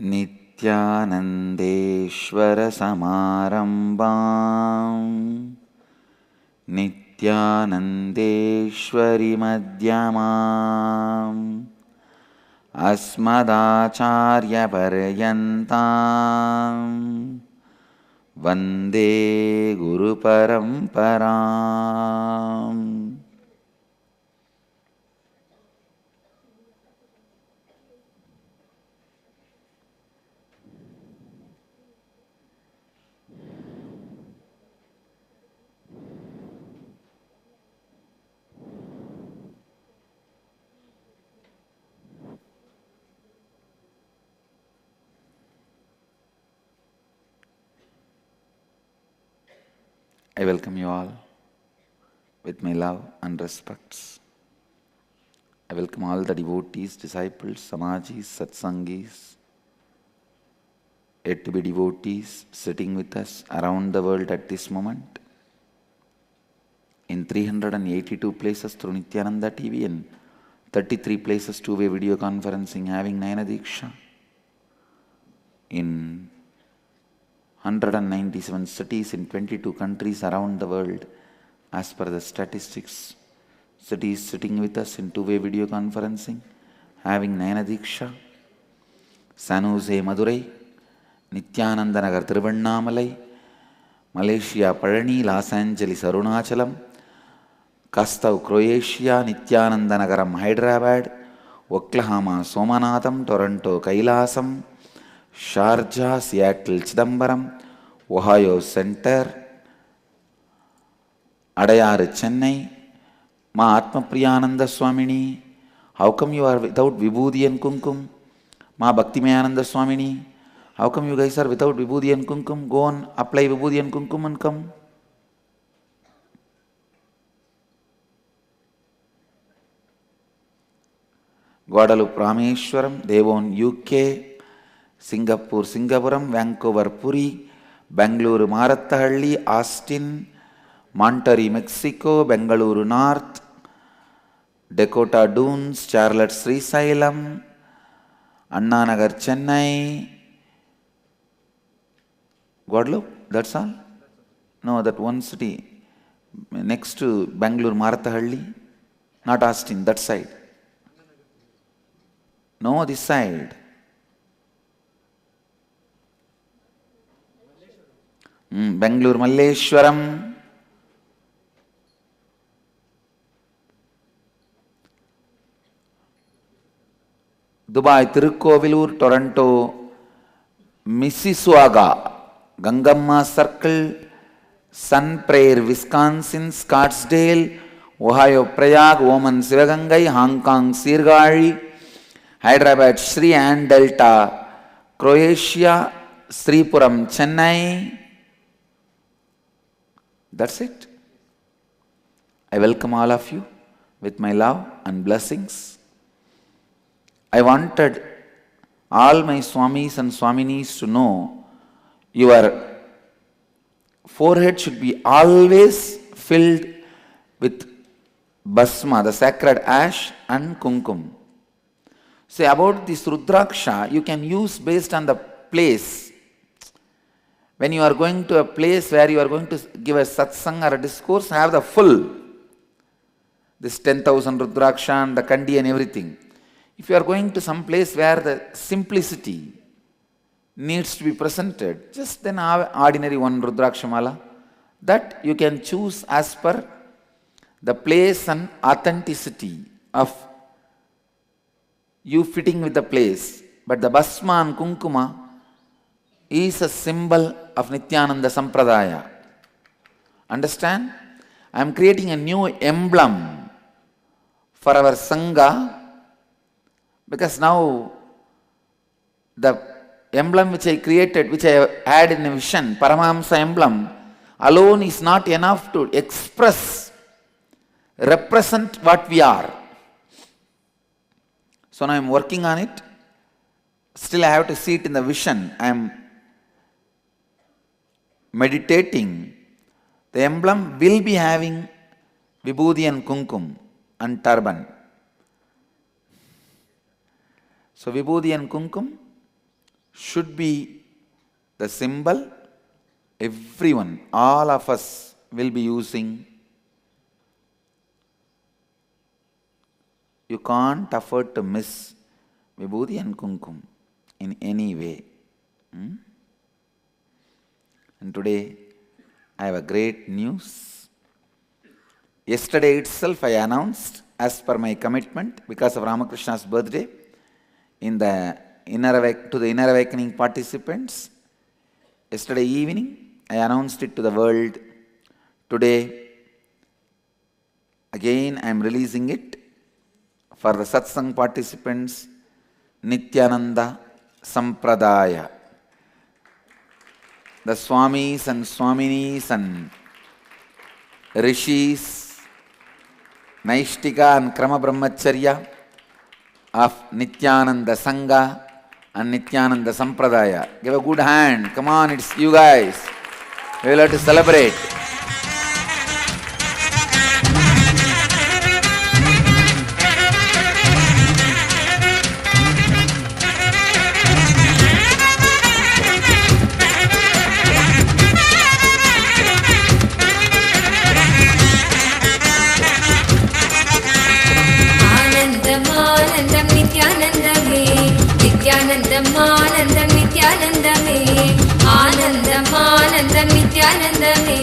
नित्यानन्देश्वरसमारम्भां नित्यानन्देश्वरिमध्यमाम् अस्मदाचार्यपर्यन्तां वन्दे गुरुपरम्पराम्। I welcome you all with my love and respects. I welcome all the devotees, disciples, samajis, satsangis, yet to be devotees sitting with us around the world at this moment in 382 places through Nityananda TV and 33 places two-way video conferencing having Nayana Diksha in 197 cities in 22 countries around the world as per the statistics. Cities sitting with us in two-way video conferencing having Nayana Diksha: San Jose Madurai, Nityananda Nagar Tiruvannamalai, Malaysia Palani, Los Angeles Arunachalam, Kastav Croatia, Nityananda Nagaram Hyderabad, Oklahoma Somanatham, Toronto Kailasam, Sharjah, Seattle Chidambaram, Ohio Center, Adayar Chennai, Ma Atma Priyananda Swamini. How come you are without Vibhuti and Kumkum? Ma Bhaktimayananda Swamini. How come you guys are without Vibhuti and Kumkum? Go on, apply Vibhuti and Kumkum and come. Guadalupe Rameshwaram, Devon UK, Singapore Singapuram, Vancouver Puri, Bangalore Marathahalli, Austin, Monterrey Mexico, Bengaluru North, Dakota Dunes, Charlotte Srisailam, Anna Nagar Chennai. Guadalupe, that's all? No, that one city next to Bangalore Marathahalli, not Austin, that side. No, this side. Bangalore Malleshwaram, Dubai Tirukkovilur, Toronto Mississauga, Gangamma Circle, Sun Prairie, Wisconsin, Scottsdale, Ohio Prayag, Oman Sivagangai, Hong Kong Sirgari, Hyderabad Sri Ann Delta, Croatia, Sripuram Chennai. That's it. I welcome all of you with my love and blessings. I wanted all my Swamis and Swaminis to know your forehead should be always filled with Bhasma, the sacred ash, and Kumkum. Say about this Rudraksha, you can use based on the place. When you are going to a place where you are going to give a satsang or a discourse, have the full, this 10,000 Rudraksha and the Kandi and everything. If you are going to some place where the simplicity needs to be presented, just then have ordinary one Rudraksha mala. That you can choose as per the place and authenticity of you fitting with the place. But the Bhasma and Kunkuma is a symbol of Nityananda Sampradaya. Understand? I am creating a new emblem for our Sangha, because now the emblem which I created, which I had in a vision, Paramahamsa emblem, alone is not enough to express, represent what we are. So now I am working on it. Still I have to see it in the vision. I am meditating. The emblem will be having Vibhuti and Kumkum and turban. So Vibhuti and Kumkum should be the symbol everyone, all of us will be using. You can't afford to miss Vibhuti and Kumkum in any way. And today I have a great news. Yesterday itself I announced, as per my commitment, because of Ramakrishna's birthday, to the Inner Awakening participants. Yesterday evening I announced it to the world. Today again I am releasing it for the Satsang participants. Nityananda Sampradaya. The Swamis and Swaminis and Rishis, Naishtika and Krama Brahmacharya of Nityananda Sangha and Nityananda Sampradaya. Give a good hand. Come on, it's you guys. We will have to celebrate. Nityanandam Nityanandame Anandam Anandam Nityanandame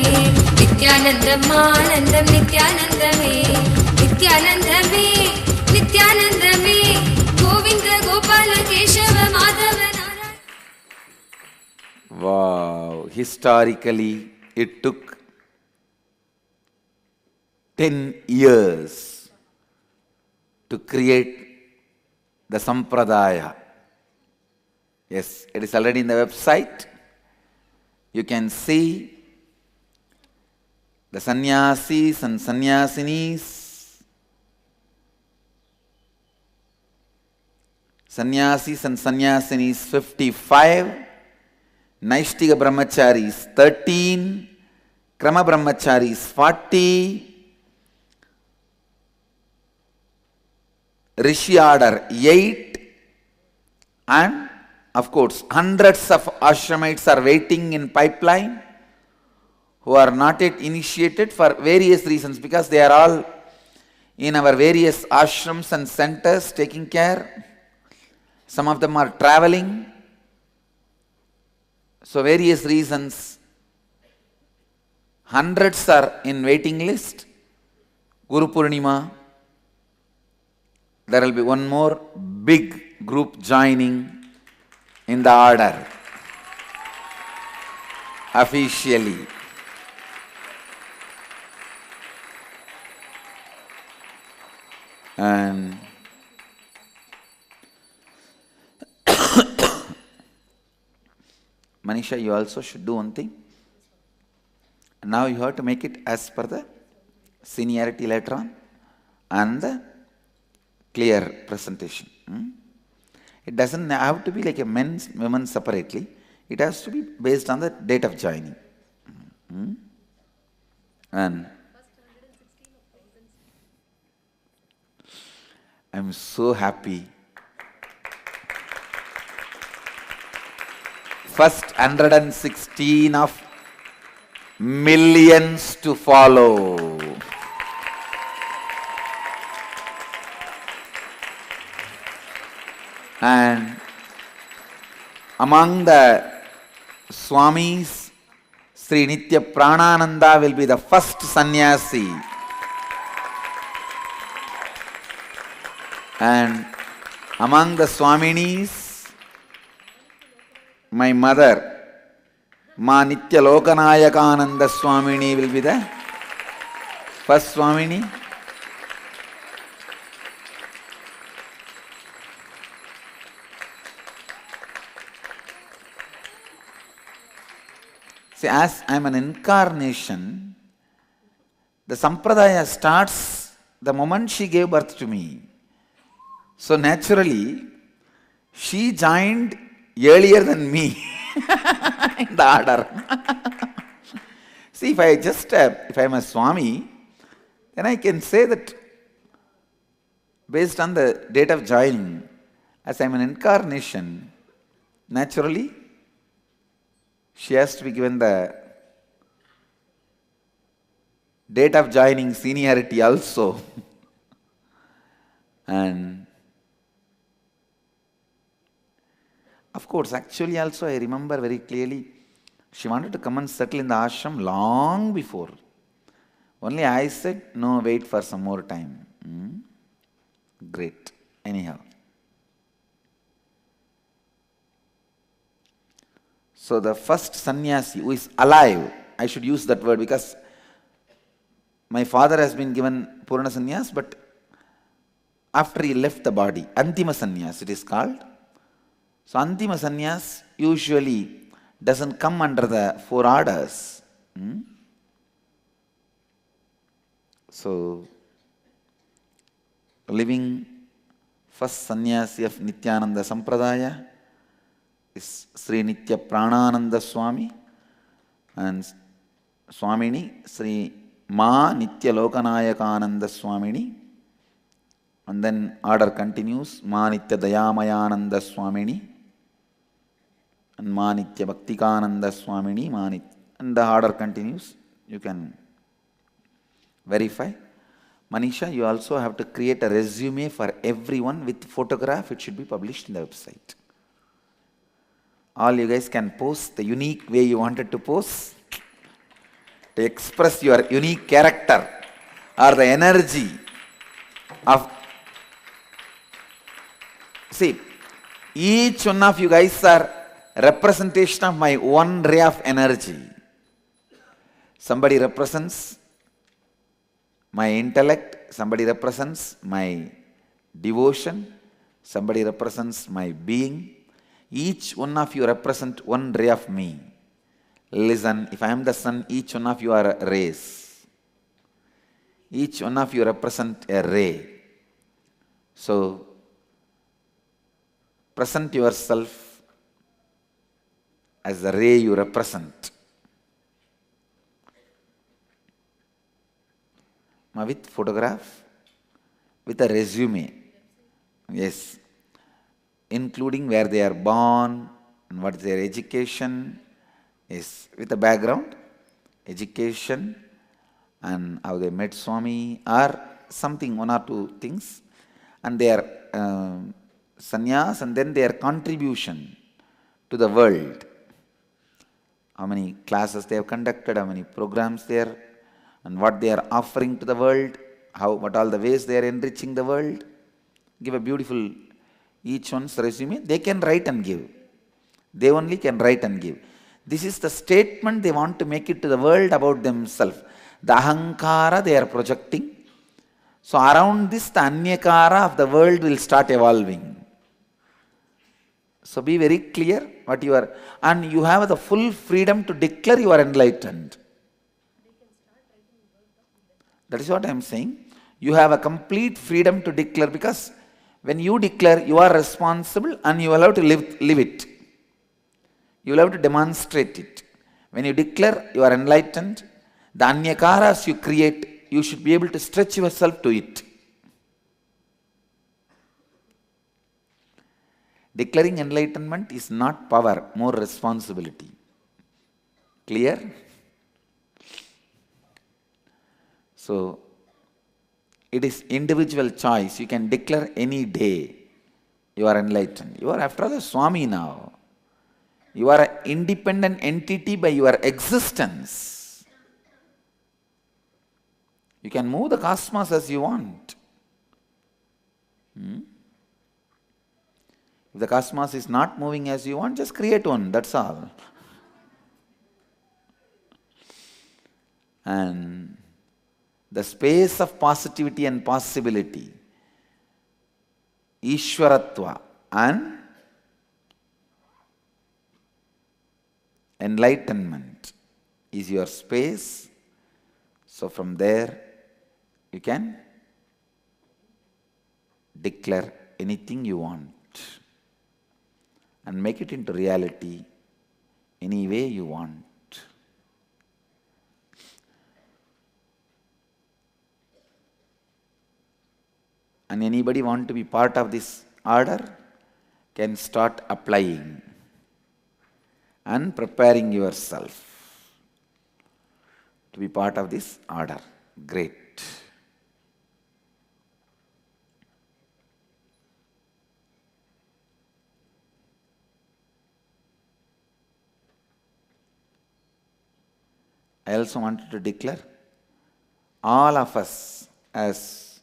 Nityanandam Anandam Nityanandame Nityanandame Nityanandame Govinda Gopala Keshava Madhava Narayana. Wow! Historically, it took 10 years to create the Sampradaya. Yes, it is already in the website. You can see the sannyasis and sannyasinis. Sannyasis and sannyasinis 55, Naishtika Brahmacharis 13, Krama Brahmacharis 40, Rishi order 8, and of course hundreds of ashramites are waiting in pipeline who are not yet initiated for various reasons, because they are all in our various ashrams and centers taking care. Some of them are traveling. So various reasons. Hundreds are in waiting list. Guru Purnima, there will be one more big group joining in the order officially. And Manisha, you also should do one thing. Now you have to make it as per the seniority later on and the clear presentation. It doesn't have to be like a men's, women separately. It has to be based on the date of joining. And I'm so happy. First 116 of millions to follow. And among the Swamis, Sri Nitya Pranananda will be the first sannyasi. And among the Swaminis, my mother, Ma Nitya Lokanayakananda Swamini will be the first Swamini. See, as I am an incarnation, the Sampradaya starts the moment she gave birth to me. So naturally, she joined earlier than me in the order. See, if I am a Swami, then I can say that based on the date of joining, as I am an incarnation, naturally, she has to be given the date of joining seniority also. And of course, actually also I remember very clearly, she wanted to come and settle in the ashram long before. Only I said, no, wait for some more time. Great. Anyhow. So the first sannyasi who is alive, I should use that word because my father has been given Purana Sannyas, but after he left the body, Antima Sannyas it is called. So Antima Sannyas usually doesn't come under the 4 orders. So, living first sannyasi of Nityananda Sampradaya is Sri Nitya Pranananda Swami and Swamini Sri Ma Nitya Lokanayakananda Swamini. And then order continues, Ma Nitya Dayamayananda Swamini and Ma Nitya Bhaktikananda Swamini, and the order continues. You can verify. Manisha, you also have to create a resume for everyone with photograph. It should be published in the website. All you guys can post the unique way you wanted to post to express your unique character or the energy of. See, each one of you guys are representation of my one ray of energy. Somebody represents my intellect, somebody represents my devotion, somebody represents my being. Each one of you represent one ray of me. Listen, if I am the sun, each one of you are rays. Each one of you represent a ray. So, present yourself as the ray you represent. With photograph, with a resume, yes, including where they are born and what is their education, yes, with a background, education and how they met Swami or something, 1 or 2 things, and their sannyas and then their contribution to the world. How many classes they have conducted, how many programs they are, and what they are offering to the world, what all the ways they are enriching the world. Give a beautiful, each one's resume. They can write and give. They only can write and give. This is the statement they want to make it to the world about themselves. The ahankara they are projecting. So around this, the anyakara of the world will start evolving. So be very clear what you are, and you have the full freedom to declare you are enlightened. That is what I am saying. You have a complete freedom to declare, because when you declare, you are responsible and you will have to live it. You will have to demonstrate it. When you declare you are enlightened, the anyakaras you create, you should be able to stretch yourself to it. Declaring enlightenment is not power, more responsibility. Clear? So, it is individual choice. You can declare any day you are enlightened. You are after all a Swami now. You are an independent entity by your existence. You can move the cosmos as you want. If the cosmos is not moving as you want, just create one, that's all. And the space of positivity and possibility, Ishwaratva and enlightenment is your space. So from there, you can declare anything you want and make it into reality any way you want. And anybody want to be part of this order can start applying. and preparing yourself to be part of this order. Great. I also wanted to declare all of us as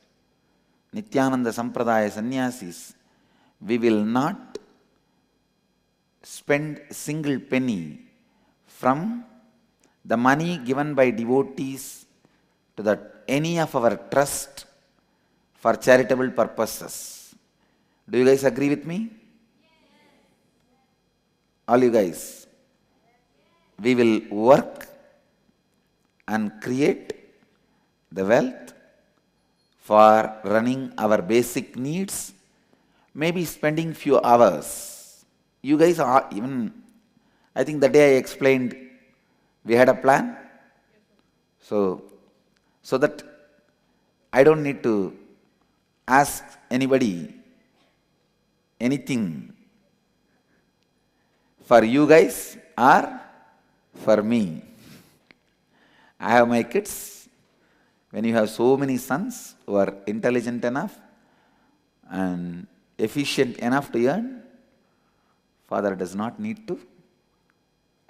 Nityananda Sampradaya Sannyasis, we will not spend a single penny from the money given by devotees to any of our trust for charitable purposes. Do you guys agree with me? All you guys. We will work and create the wealth for running our basic needs, maybe spending few hours. You guys are even, I think the day I explained, we had a plan. So that I don't need to ask anybody anything for you guys or for me. I have my kids. When you have so many sons who are intelligent enough and efficient enough to earn, father does not need to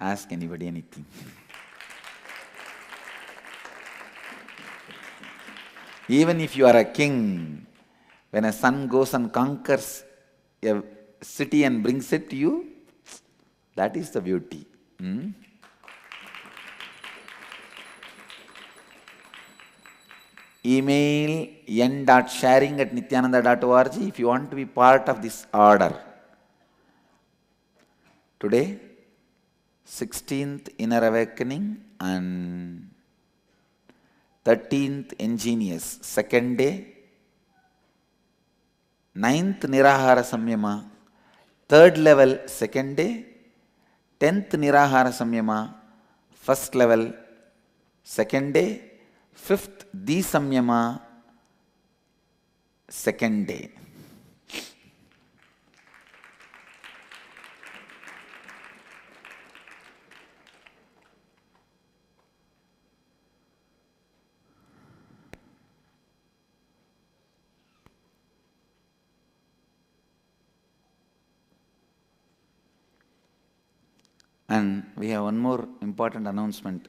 ask anybody anything. Even if you are a king, when a son goes and conquers a city and brings it to you, that is the beauty. Email n.sharing@nityananda.org if you want to be part of this order. Today, 16th Inner Awakening and 13th Ingenious, second day. 9th Nirahara Samyama, third level, second day. 10th Nirahara Samyama, first level, second day. 5th Disamyama, second day. And we have one more important announcement.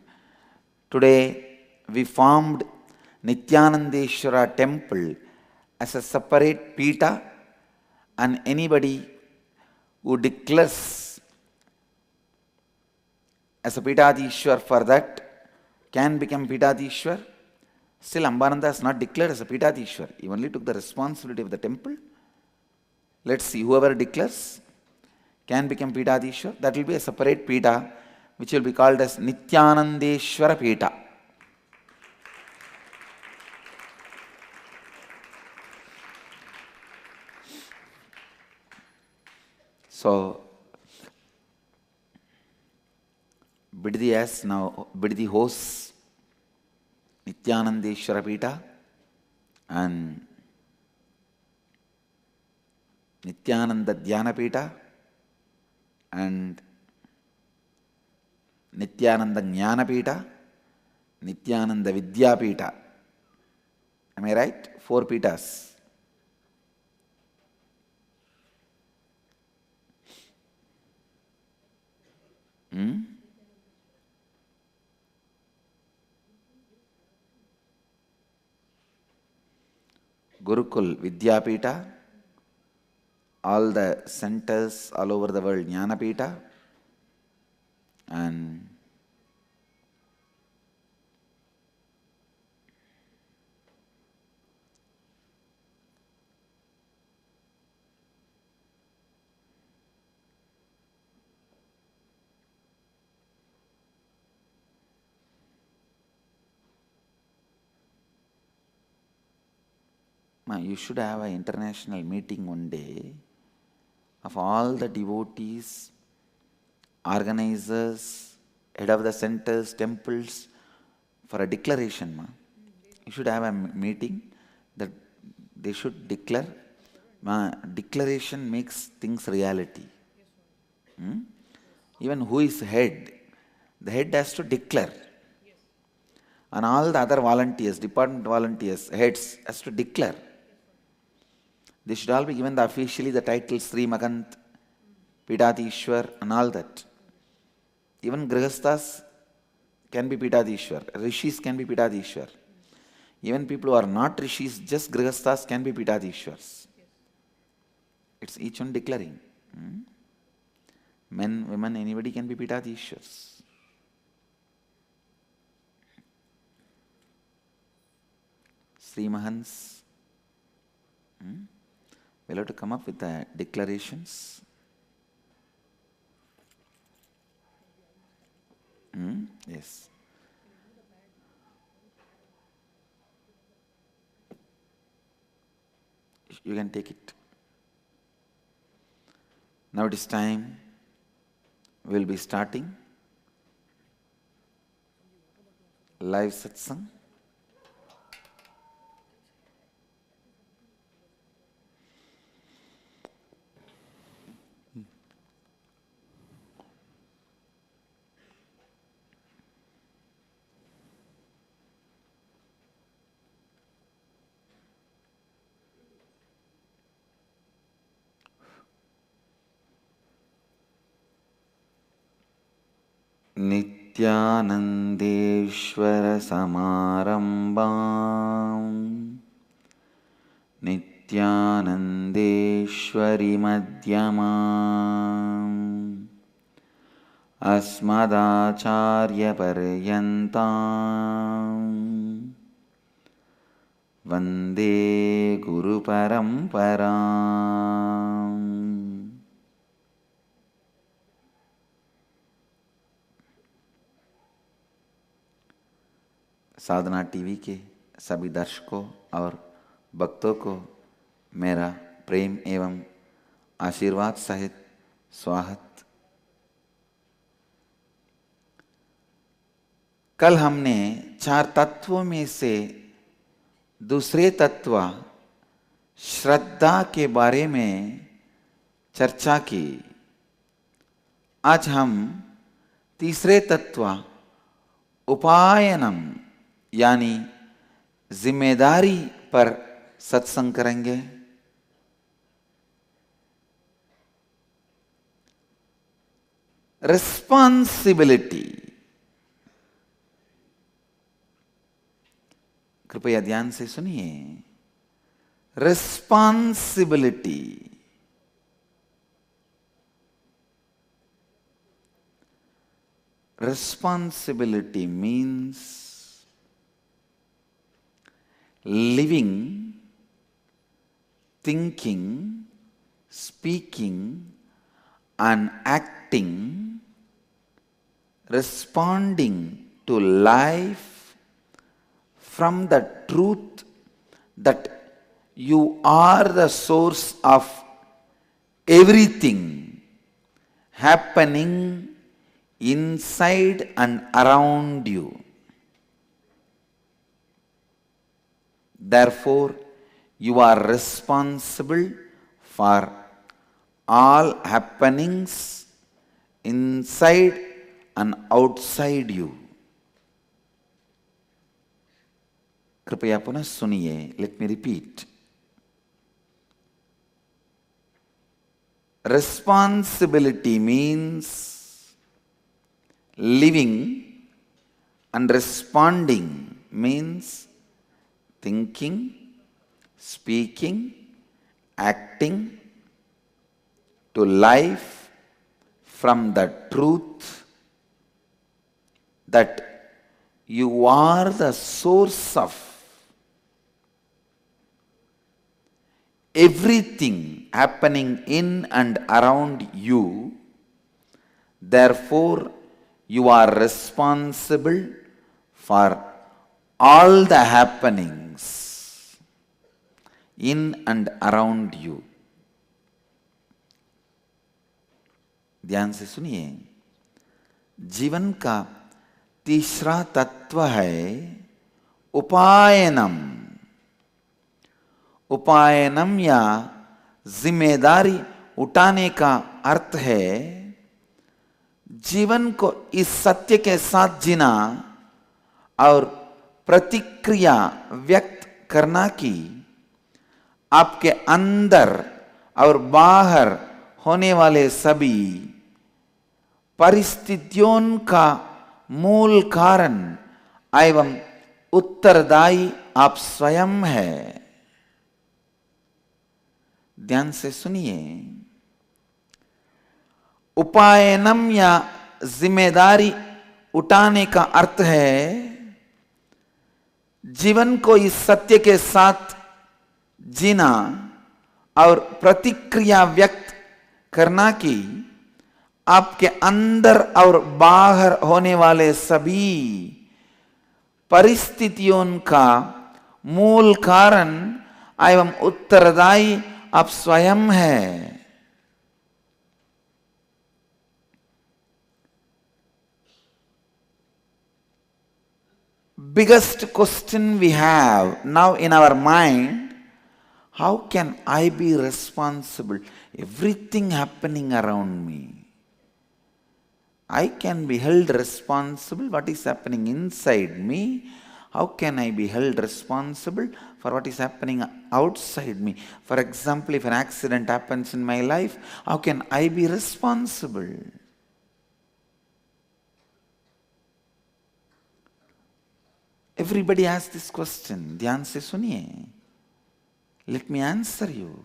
Today, we formed Nityanandeshwara temple as a separate pita, and anybody who declares as a Pitadishwar for that can become Pitadishwar. Still, Ambananda has not declared as a Pitadishwar. He only took the responsibility of the temple. Let's see, whoever declares can become Pitadishwar. That will be a separate pita which will be called as Nityanandeshwara Pita. So, Biddi hosts Nityanandeshwara Pita and Nityananda Dhyana Pita and Nityananda Jnana Pita, Nityananda Vidya Pita. Am I right? 4 pitas. Gurukul Vidyapita, all the centers all over the world Jnanapita, and you should have an international meeting one day of all the devotees, organizers, head of the centers, temples, for a declaration. You should have a meeting that they should declare. Declaration makes things reality. Even who is head, the head has to declare. And all the other volunteers, department volunteers, heads, has to declare. They should all be given officially the title Sri Mahant, Pitadishwar and all that. Even Grihasthas can be Pitadishwar, Rishis can be Pitadishwar. Even people who are not Rishis, just Grihasthas can be Pitadishwars. It's each one declaring. Men, women, anybody can be Pitadishwars. Sri Mahants. We'll have to come up with the declarations. Yes. You can take it. Now it is time. We'll be starting live satsang. नित्यानन्देश्वर समारम्भाम् नित्यानन्देश्वरि मध्यमाम् अस्मदाचार्यपर्यन्ताम् वन्दे गुरुपरम्पराम्. साधना TV के सभी दर्शकों और भक्तों को मेरा प्रेम एवं आशीर्वाद सहित स्वागत. कल हमने 4 तत्वों में से दूसरे तत्व श्रद्धा के बारे में चर्चा की. आज हम तीसरे तत्व उपायनम यानी जिम्मेदारी पर सत्संग करेंगे. रिस्पॉन्सिबिलिटी. कृपया ध्यान से सुनिए. Responsibility. Responsibility means living, thinking, speaking, and acting, responding to life from the truth that you are the source of everything happening inside and around you. Therefore, you are responsible for all happenings inside and outside you. कृपया पुनः सुनिए. Let me repeat. Responsibility means living, and responding means thinking, speaking, acting to life from the truth that you are the source of everything happening in and around you. Therefore, you are responsible for all the happenings in and around you. ध्यान से सुनिए. जीवन का तीसरा तत्व है उपायनम. उपायनम या जिम्मेदारी उठाने का अर्थ है जीवन को इस सत्य के साथ जीना और प्रतिक्रिया व्यक्त करना कि आपके अंदर और बाहर होने वाले सभी परिस्थितियों का मूल कारण एवं उत्तरदायी आप स्वयं है। ध्यान से सुनिए। उपायनम या जिम्मेदारी उठाने का अर्थ है जीवन को इस सत्य के साथ जीना और प्रतिक्रिया व्यक्त करना कि आपके अंदर और बाहर होने वाले सभी परिस्थितियों का मूल कारण एवं उत्तरदायी आप स्वयं है। Biggest question we have now in our mind, how can I be responsible? Everything happening around me, I can be held responsible what is happening inside me. How can I be held responsible for what is happening outside me? For example, if an accident happens in my life, how can I be responsible? Everybody asks this question. ध्यान से सुनिए. Let me answer you.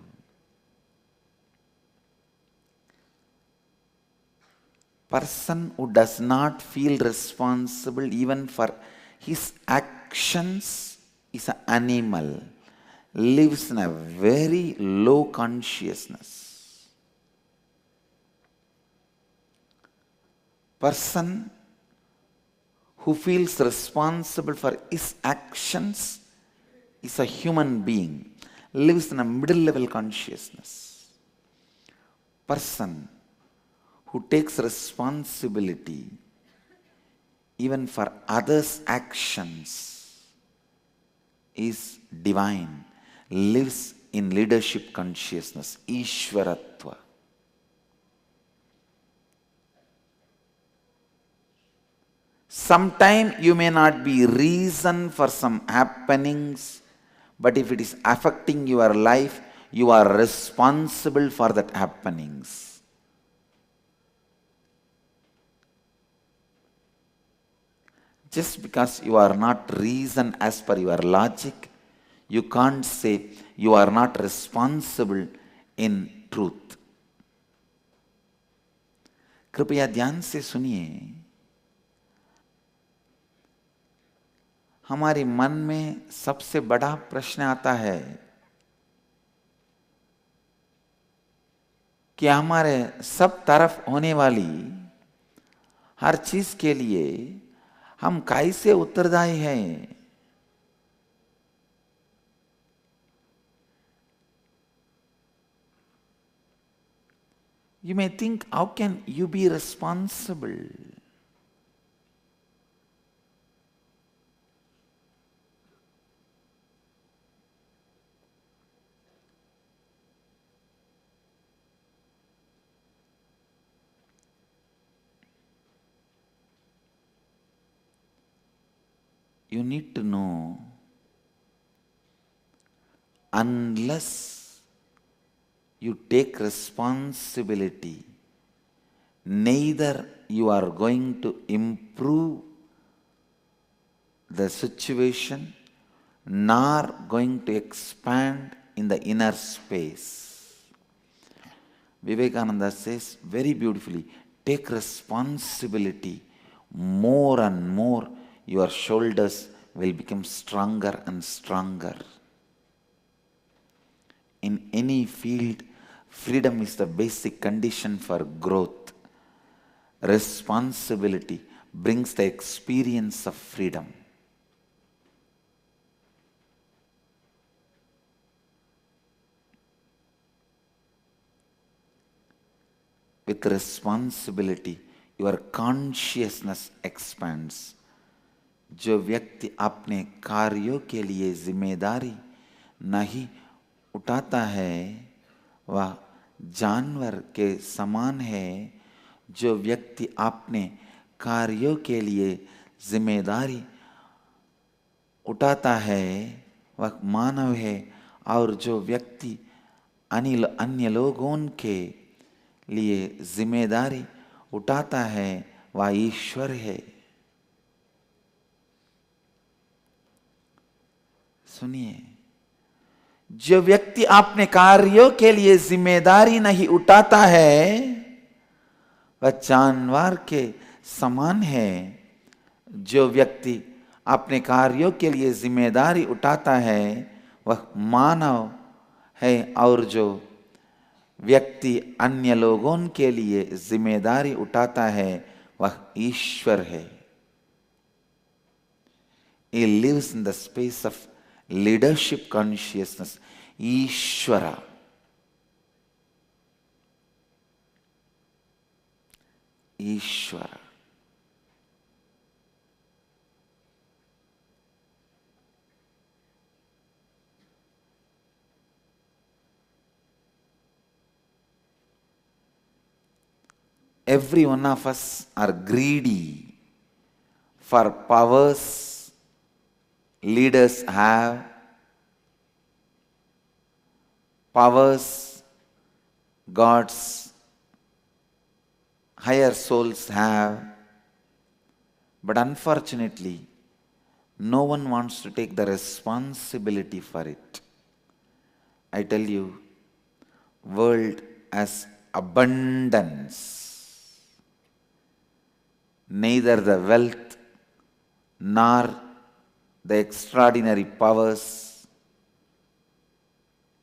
Person who does not feel responsible even for his actions is an animal, lives in a very low consciousness. Person who feels responsible for his actions is a human being, lives in a middle level consciousness. Person who takes responsibility even for others' actions is divine, lives in leadership consciousness, Ishwaratva. Sometime you may not be reason for some happenings, but if it is affecting your life, you are responsible for that happenings. Just because you are not reason as per your logic, you can't say you are not responsible in truth. कृपया ध्यान से सुनिए. हमारे मन में सबसे बड़ा प्रश्न आता है कि हमारे सब तरफ होने वाली हर चीज के लिए हम कैसे उत्तरदायी हैं. You may think, how can you be responsible? You need to know, unless you take responsibility, neither you are going to improve the situation nor going to expand in the inner space. Vivekananda says very beautifully, take responsibility more and more. Your shoulders will become stronger and stronger. In any field, freedom is the basic condition for growth. Responsibility brings the experience of freedom. With responsibility, your consciousness expands. जो व्यक्ति अपने कार्यों के लिए जिम्मेदारी नहीं उठाता है वह जानवर के समान है जो व्यक्ति अपने कार्यों के लिए जिम्मेदारी उठाता है वह मानव है, और जो व्यक्ति अन्य लोगों के लिए जिम्मेदारी उठाता है वह ईश्वर है। सुनिए, जो व्यक्ति अपने कार्यों के लिए जिम्मेदारी नहीं उठाता है वह जानवर के समान है। जो व्यक्ति अपने कार्यों के लिए जिम्मेदारी उठाता है वह मानव है, और जो व्यक्ति अन्य लोगों के लिए जिम्मेदारी उठाता है वह ईश्वर है। He lives in the space of leadership consciousness, Ishvara. Ishvara. Every one of us are greedy for powers leaders have, powers gods, higher souls have, but unfortunately, no one wants to take the responsibility for it. I tell you, world has abundance. Neither the wealth nor the extraordinary powers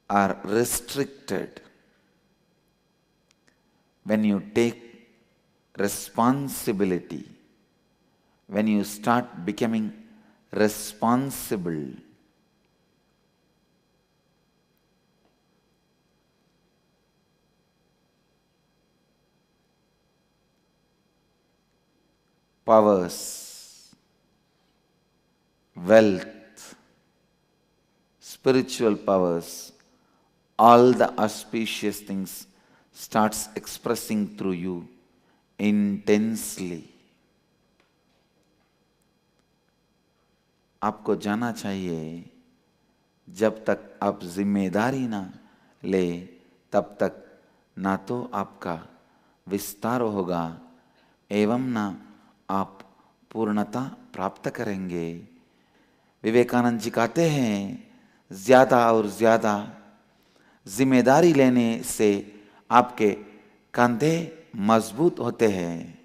are restricted when you take responsibility, when you start becoming responsible. Powers, wealth, spiritual powers, all the auspicious things starts expressing through you intensely. आपको जाना चाहिए, जब तक आप जिम्मेदारी ना ले तब तक ना तो आपका विस्तार होगा एवं ना आप पूर्णता प्राप्त करेंगे। विवेकानंद जी कहते हैं, ज्यादा और ज्यादा जिम्मेदारी लेने से आपके कंधे मजबूत होते हैं।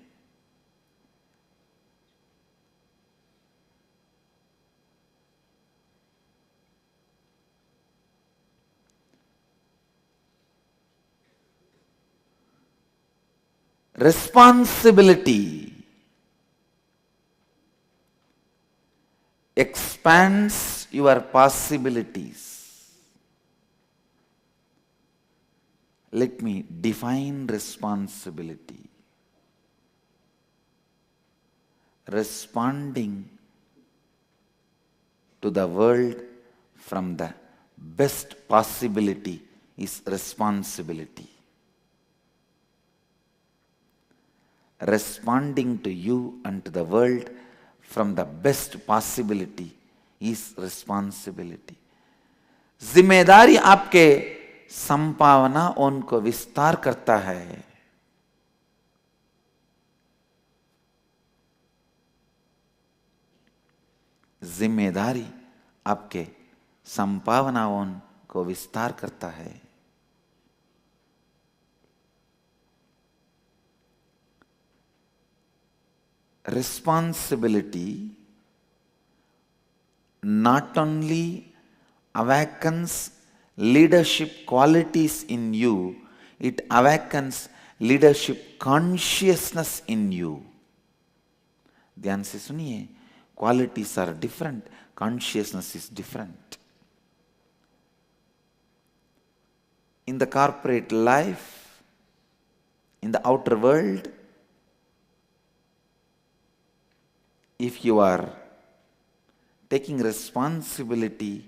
Responsibility expands your possibilities. Let me define responsibility. Responding to the world from the best possibility is responsibility. Responding to you and to the world from the best possibility is responsibility. जिम्मेदारी आपके संभावना उनको विस्तार करता है। जिम्मेदारी आपके संभावनाओं को विस्तार करता है। Responsibility not only awakens leadership qualities in you, it awakens leadership consciousness in you. ध्यान से सुनिए, qualities are different, consciousness is different. In the corporate life, in the outer world, if you are taking responsibility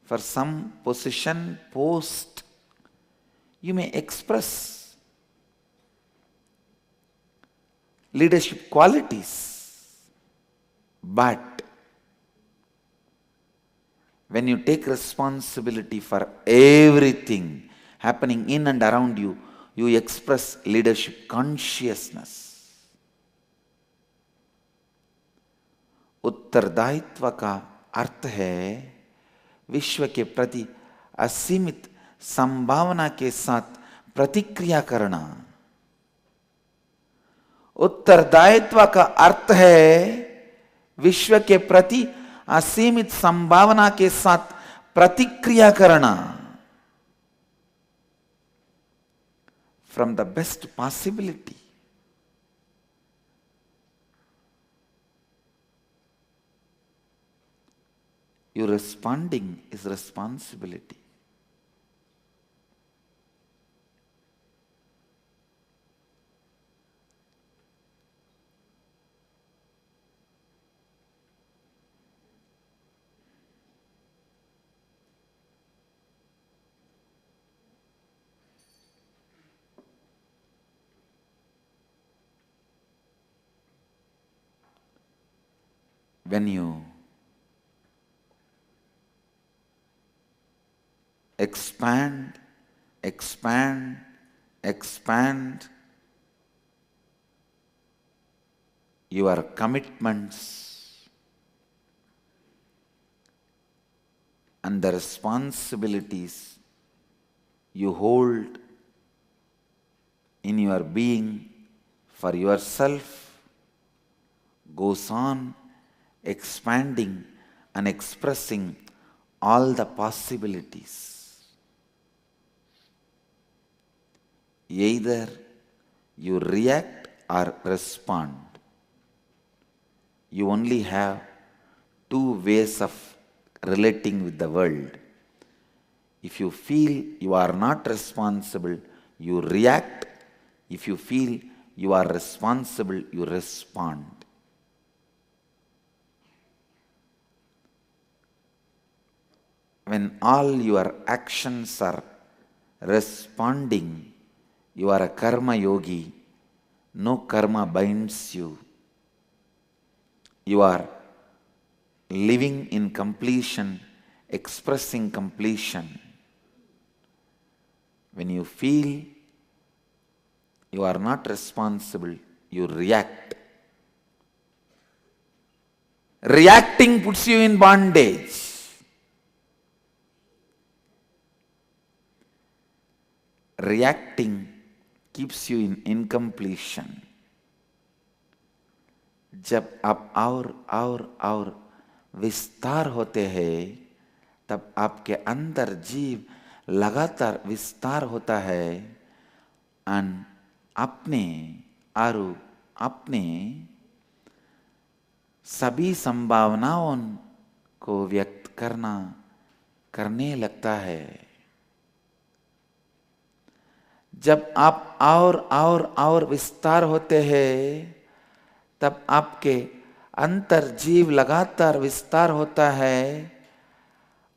for some position, post, you may express leadership qualities. But when you take responsibility for everything happening in and around you, you express leadership consciousness. उत्तरदायित्व का अर्थ है विश्व के प्रति असीमित संभावना के साथ प्रतिक्रिया करना। उत्तरदायित्व का अर्थ है विश्व के प्रति असीमित संभावना के साथ प्रतिक्रिया करना। From the best possibility. Your responding is responsibility. When you expand your commitments and the responsibilities you hold in your being for yourself goes on expanding and expressing all the possibilities. Either you react or respond. You only have two ways of relating with the world. If you feel you are not responsible, you react. If you feel you are responsible, you respond. When all your actions are responding, you are a karma yogi. No karma binds you. You are living in completion, expressing completion. When you feel you are not responsible, you react. Reacting puts you in bondage. Reacting keeps you in incompletion. जब आप और विस्तार होते हैं, तब आपके अंदर जीव लगातार विस्तार होता है और अपने सभी संभावनाओं को व्यक्त करने लगता है। जब आप और विस्तार होते हैं, तब आपके अंतर जीव लगातार विस्तार होता है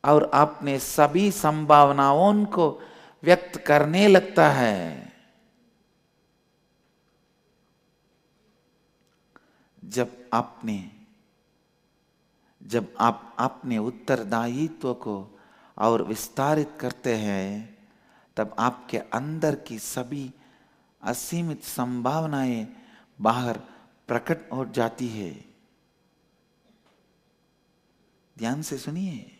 और अपने सभी संभावनाओं को व्यक्त करने लगता है। जब आप अपने उत्तरदायित्व को और विस्तारित करते हैं, तब आपके अंदर की सभी असीमित संभावनाएं बाहर प्रकट हो जाती है। ध्यान से सुनिए।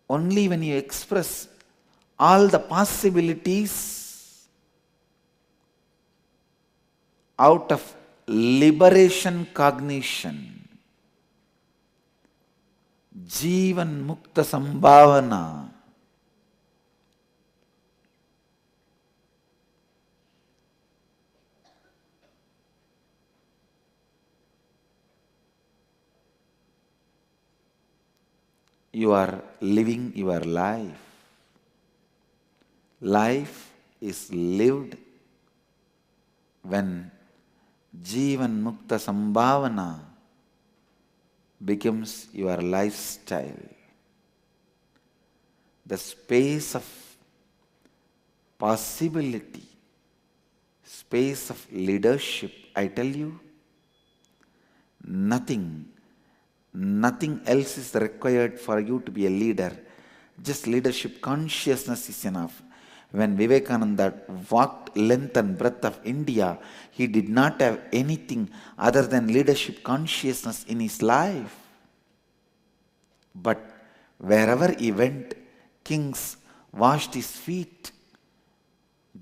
Only when you express all the possibilities out of liberation cognition, जीवन मुक्त संभावना, you are living your life. Life is lived when जीवन मुक्त संभावना becomes your lifestyle. The space of possibility, space of leadership, I tell you, nothing else is required for you to be a leader. Just leadership consciousness is enough. When Vivekananda walked length and breadth of India, he did not have anything other than leadership consciousness in his life. But wherever he went, kings washed his feet,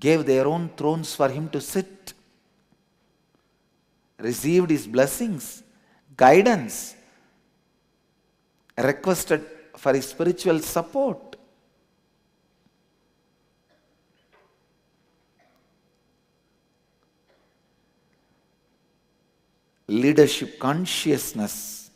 gave their own thrones for him to sit, received his blessings, guidance, requested for his spiritual support. Leadership consciousness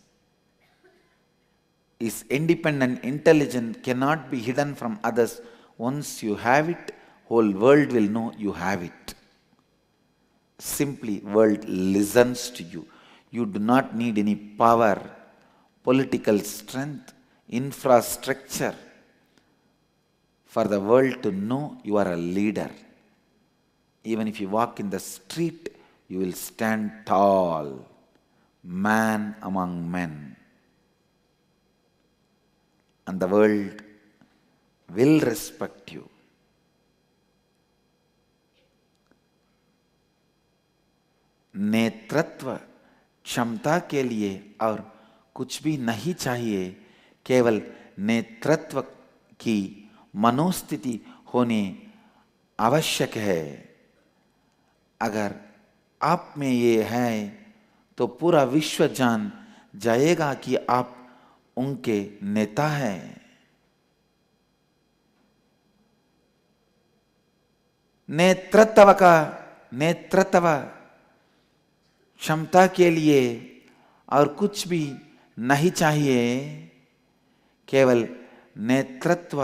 is independent, intelligent, cannot be hidden from others. Once you have it, whole world will know you have it. Simply, world listens to you. You do not need any power, political strength, infrastructure for the world to know you are a leader. Even if you walk in the street, you will stand tall, man among men. And the world will respect you. नेतृत्व क्षमता के लिए और कुछ भी नहीं चाहिए, केवल नेतृत्व की मनोस्थिति होनी आवश्यक है। अगर आप में ये है तो पूरा विश्व जान जाएगा कि आप उनके नेता हैं। नेतृत्व क्षमता के लिए और कुछ भी नहीं चाहिए, केवल नेतृत्व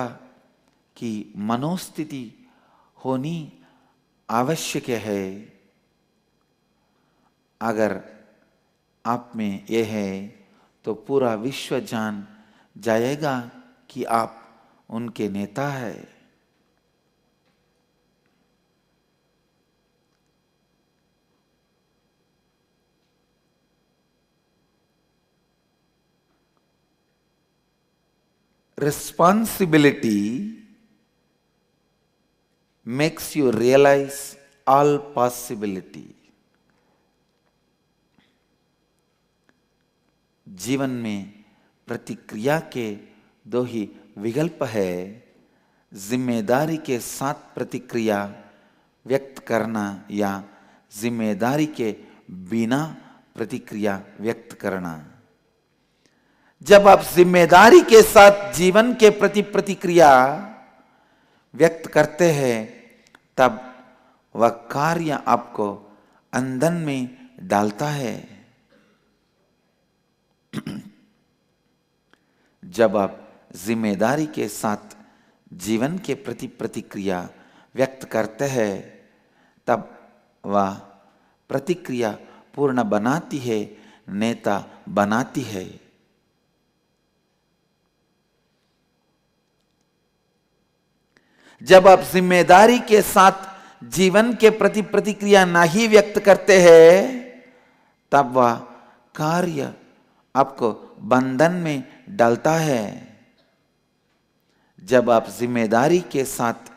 की मनोस्थिति होनी आवश्यक है। अगर आप में यह है तो पूरा विश्व जान जाएगा कि आप उनके नेता हैं। Responsibility makes you realize all possibility. जीवन में प्रतिक्रिया के दो ही विकल्प है, जिम्मेदारी के साथ प्रतिक्रिया व्यक्त करना या जिम्मेदारी के बिना प्रतिक्रिया व्यक्त करना। जब आप जिम्मेदारी के साथ जीवन के प्रति प्रतिक्रिया व्यक्त करते हैं, तब वह कार्य आपको अंधन में डालता है। जब आप जिम्मेदारी के साथ जीवन के प्रति प्रतिक्रिया व्यक्त करते हैं, तब वह प्रतिक्रिया पूर्ण बनाती है, नेता बनाती है। जब आप जिम्मेदारी के साथ जीवन के प्रति प्रतिक्रिया नहीं व्यक्त करते हैं, तब वह कार्य आपको बंधन में डालता है। जब आप जिम्मेदारी के साथ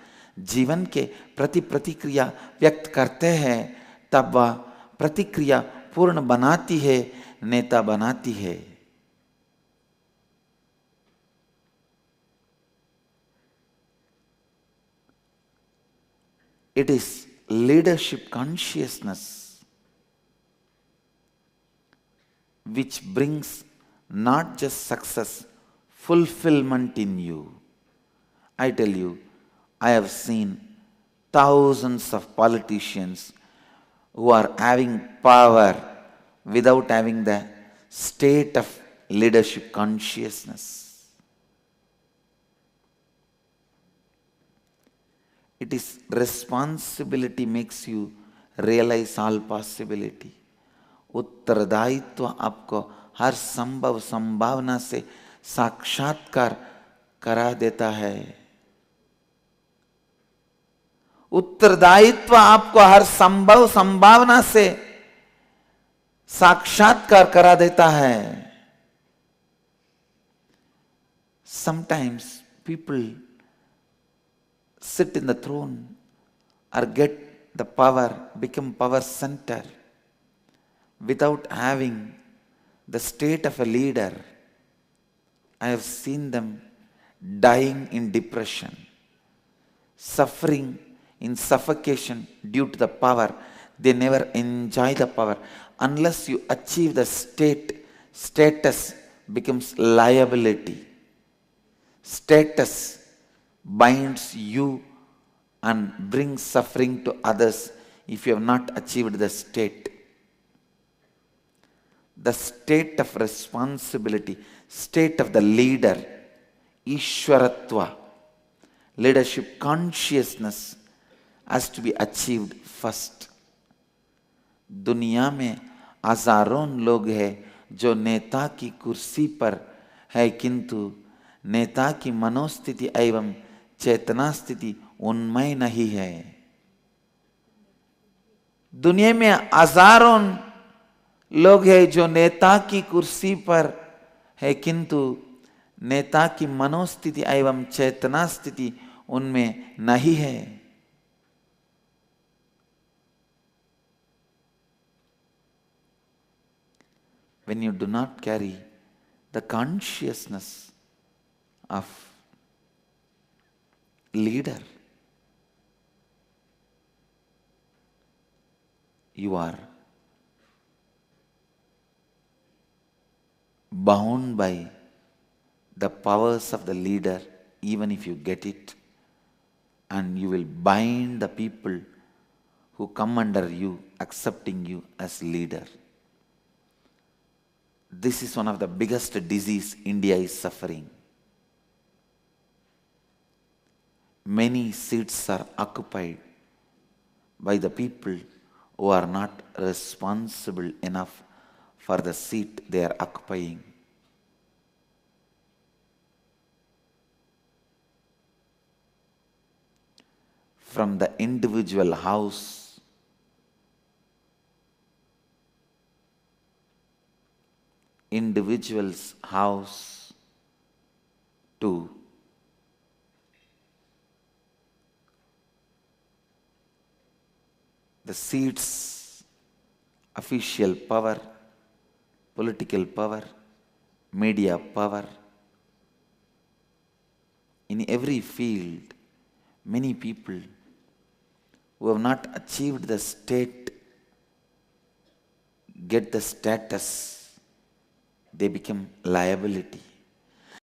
जीवन के प्रति प्रतिक्रिया व्यक्त करते हैं, तब वह प्रतिक्रिया पूर्ण बनाती है, नेता बनाती है। It is leadership consciousness which brings not just success, fulfillment in you. I tell you, I have seen thousands of politicians who are having power without having the state of leadership consciousness. It is responsibility makes you realize all possibility. उत्तरदायित्व आपको हर संभव संभावना से साक्षात्कार करा देता है। उत्तरदायित्व आपको हर संभव संभावना से साक्षात्कार करा देता है। Sometimes people sit in the throne or get the power, become power center without having the state of a leader. I have seen them dying in depression, suffering in suffocation due to the power. They never enjoy the power. Unless you achieve the status becomes liability. Status binds you and brings suffering to others if you have not achieved the state. The state of responsibility, state of the leader, Ishwaratva, leadership consciousness has to be achieved first. दुनिया में हजारों लोग हैं जो नेता की कुर्सी पर है, किंतु नेता की मनोस्थिति एवं चेतना स्थिति उनमें नहीं है। दुनिया में हजारों लोग हैं जो नेता की कुर्सी पर है, किंतु नेता की मनोस्थिति एवं चेतना स्थिति उनमें नहीं है। When you do not carry the consciousness of leader, you are bound by the powers of the leader, even if you get it, and you will bind the people who come under you, accepting you as leader. This is one of the biggest disease India is suffering. Many seats are occupied by the people who are not responsible enough for the seat they are occupying. From the individual house, individual's house to the seats, official power, political power, media power. In every field, many people who have not achieved the state get the status, they become liability.